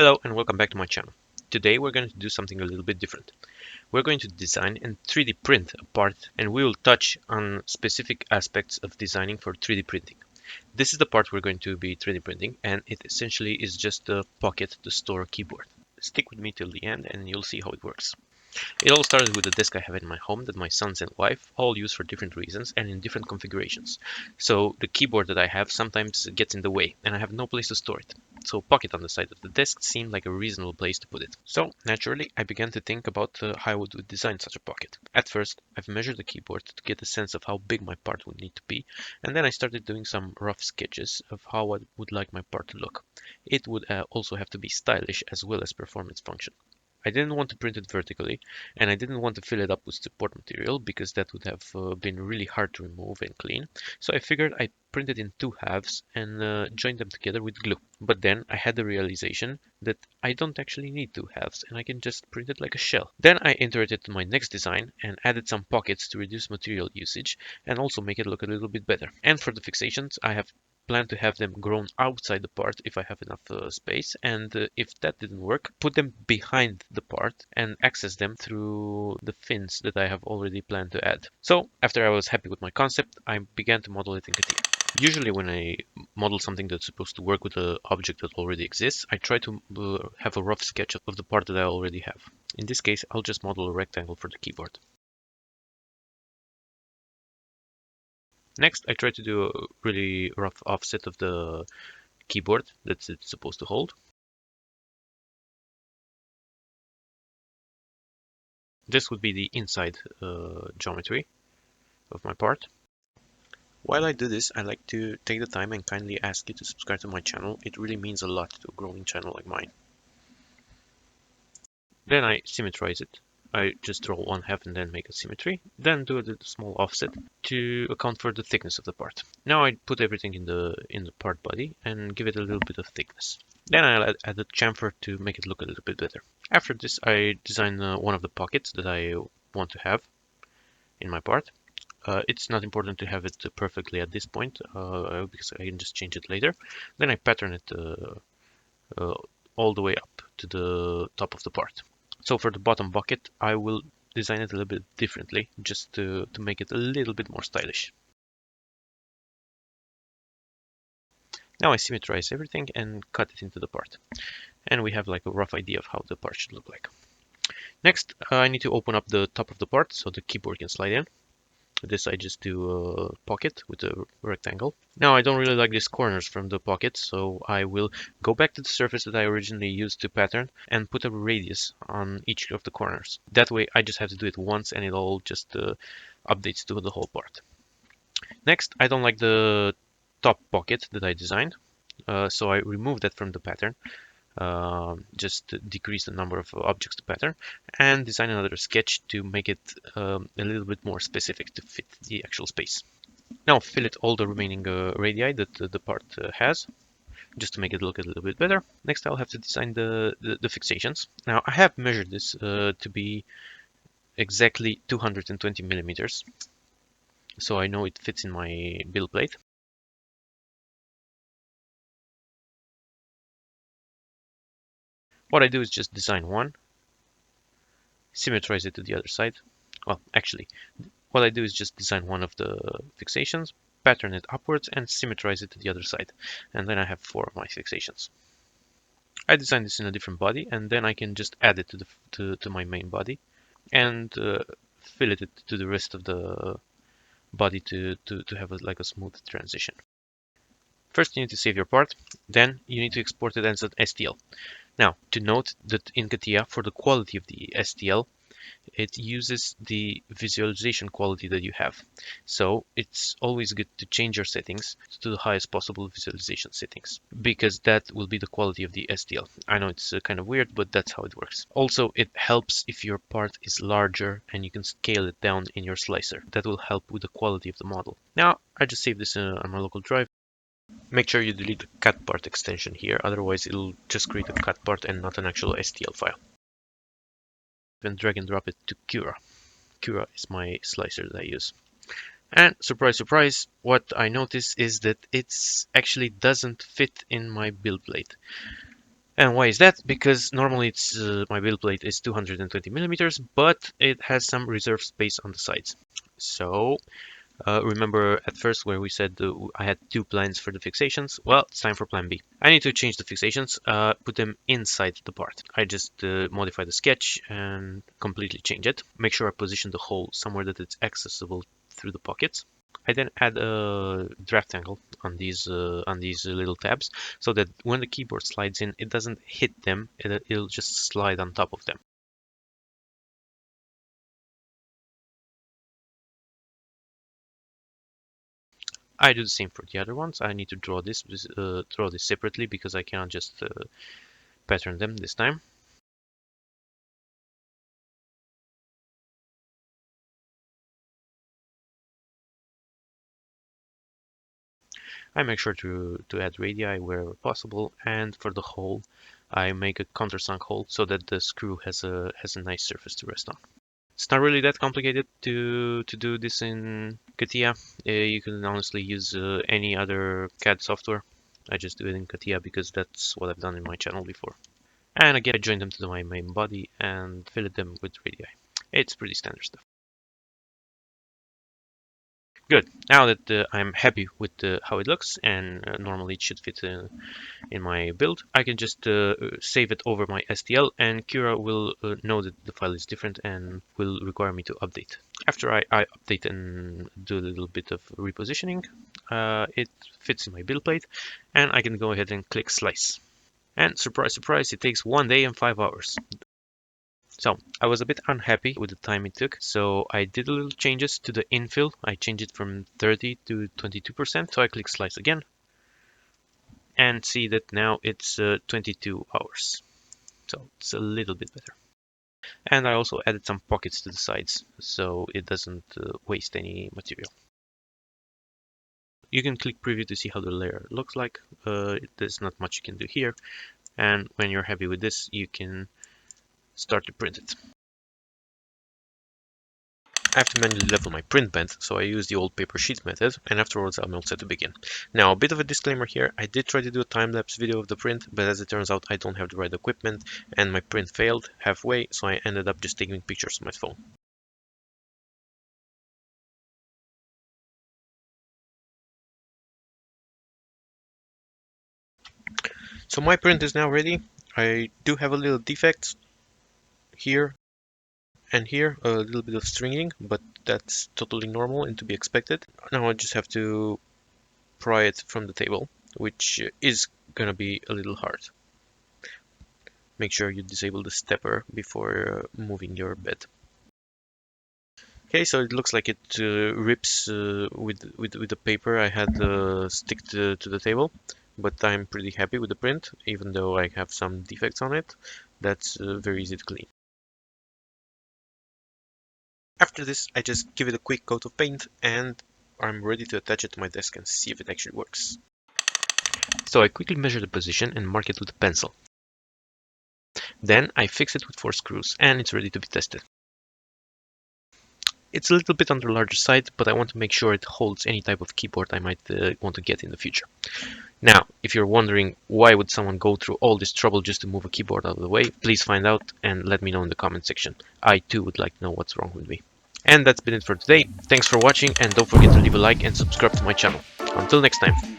Hello and welcome back to my channel. Today we're going to do something a little bit different. We're going to design and 3D print a part, and we will touch on specific aspects of designing for 3D printing. This is the part we're going to be 3D printing, and it essentially is just a pocket to store a keyboard. Stick with me till the end and you'll see how it works. It all started with a desk I have in my home that my sons and wife all use for different reasons and in different configurations. So the keyboard that I have sometimes gets in the way and I have no place to store it. So a pocket on the side of the desk seemed like a reasonable place to put it. So naturally I began to think about how I would design such a pocket. At first I've measured the keyboard to get a sense of how big my part would need to be, and then I started doing some rough sketches of how I would like my part to look. It would also have to be stylish as well as perform its function. I didn't want to print it vertically, and I didn't want to fill it up with support material because that would have been really hard to remove and clean. So I figured I'd print it in two halves and join them together with glue. But then I had the realization that I don't actually need two halves and I can just print it like a shell. Then I iterated to my next design and added some pockets to reduce material usage and also make it look a little bit better. And for the fixations, I have plan to have them grown outside the part if I have enough space, and if that didn't work, put them behind the part and access them through the fins that I have already planned to add. So after I was happy with my concept, I began to model it in Catia. Usually when I model something that's supposed to work with an object that already exists, I try to have a rough sketch of the part that I already have. In this case, I'll just model a rectangle for the keyboard. Next, I try to do a really rough offset of the keyboard that it's supposed to hold. This would be the inside geometry of my part. While I do this, I like to take the time and kindly ask you to subscribe to my channel. It really means a lot to a growing channel like mine. Then I symmetrize it. I just draw one half and then make a symmetry, then do a small offset to account for the thickness of the part. Now I put everything in the part body and give it a little bit of thickness. Then I'll add a chamfer to make it look a little bit better. After this, I design one of the pockets that I want to have in my part. It's not important to have it perfectly at this point because I can just change it later. Then I pattern it all the way up to the top of the part. So for the bottom bucket, I will design it a little bit differently, just to make it a little bit more stylish. Now I symmetrize everything and cut it into the part. And we have like a rough idea of how the part should look like. Next, I need to open up the top of the part so the keyboard can slide in. This I just do a pocket with a rectangle. Now I don't really like these corners from the pocket, so I will go back to the surface that I originally used to pattern and put a radius on each of the corners. That way I just have to do it once and it all just updates to the whole part. Next, I don't like the top pocket that I designed, so I remove that from the pattern. Just decrease the number of objects to pattern and design another sketch to make it a little bit more specific to fit the actual space. Now fillet all the remaining radii that the part has, just to make it look a little bit better. Next I'll have to design the fixations. Now I have measured this to be exactly 220 millimeters, so I know it fits in my build plate. What I do is just design one, symmetrize it to the other side. Well, actually, what I do is just design one of the fixations, pattern it upwards, and symmetrize it to the other side. And then I have 4 of my fixations. I design this in a different body, and then I can just add it to my main body and fillet it to the rest of the body to have like a smooth transition. First, you need to save your part, then you need to export it as an STL. Now, to note that in Catia, for the quality of the STL, it uses the visualization quality that you have. So it's always good to change your settings to the highest possible visualization settings, because that will be the quality of the STL. I know it's kind of weird, but that's how it works. Also, it helps if your part is larger and you can scale it down in your slicer. That will help with the quality of the model. Now, I just save this on my local drive. Make sure you delete the cut part extension here, otherwise it'll just create a cut part and not an actual STL file. Then drag and drop it to Cura. Cura is my slicer that I use. And surprise, surprise, what I notice is that it actually doesn't fit in my build plate. And why is that? Because normally it's my build plate is 220 millimeters, but it has some reserve space on the sides. So remember at first where we said I had two plans for the fixations? Well, it's time for plan B. I need to change the fixations, put them inside the part. I just modify the sketch and completely change it. Make sure I position the hole somewhere that it's accessible through the pockets. I then add a draft angle on these little tabs so that when the keyboard slides in, it doesn't hit them, it'll just slide on top of them. I do the same for the other ones. I need to draw this separately because I cannot just pattern them this time. I make sure to add radii wherever possible, and for the hole, I make a countersunk hole so that the screw has a nice surface to rest on. It's not really that complicated to do this in Catia. You can honestly use any other CAD software. I just do it in Catia because that's what I've done in my channel before. And again, I join them to my main body and fillet them with radii. It's pretty standard stuff. Good. Now that I'm happy with how it looks, and normally it should fit in my build, I can just save it over my STL, and Cura will know that the file is different and will require me to update. After I update and do a little bit of repositioning, it fits in my build plate, and I can go ahead and click slice. And surprise, surprise, it takes 1 day and 5 hours. So I was a bit unhappy with the time it took, so I did a little changes to the infill. I changed it from 30 to 22%, so I click slice again and see that now it's 22 hours. So it's a little bit better. And I also added some pockets to the sides so it doesn't waste any material. You can click preview to see how the layer looks like. There's not much you can do here. And when you're happy with this, you can start to print it. I have to manually level my print bend, so I use the old paper sheet method, and afterwards I'm all set to begin. Now, a bit of a disclaimer here, I did try to do a time-lapse video of the print, but as it turns out I don't have the right equipment, and my print failed halfway, so I ended up just taking pictures on my phone. So my print is now ready. I do have a little defect here and here, a little bit of stringing, but that's totally normal and to be expected. Now I just have to pry it from the table, which is gonna be a little hard. Make sure you disable the stepper before moving your bed. Okay, so it looks like it rips with the paper I had stick to the table, but I'm pretty happy with the print, even though I have some defects on it. That's very easy to clean. After this, I just give it a quick coat of paint and I'm ready to attach it to my desk and see if it actually works. So I quickly measure the position and mark it with a pencil. Then I fix it with 4 screws and it's ready to be tested. It's a little bit on the larger side, but I want to make sure it holds any type of keyboard I might want to get in the future. Now, if you're wondering why would someone go through all this trouble just to move a keyboard out of the way, please find out and let me know in the comment section. I too would like to know what's wrong with me. And that's been it for today. Thanks for watching and don't forget to leave a like and subscribe to my channel. Until next time.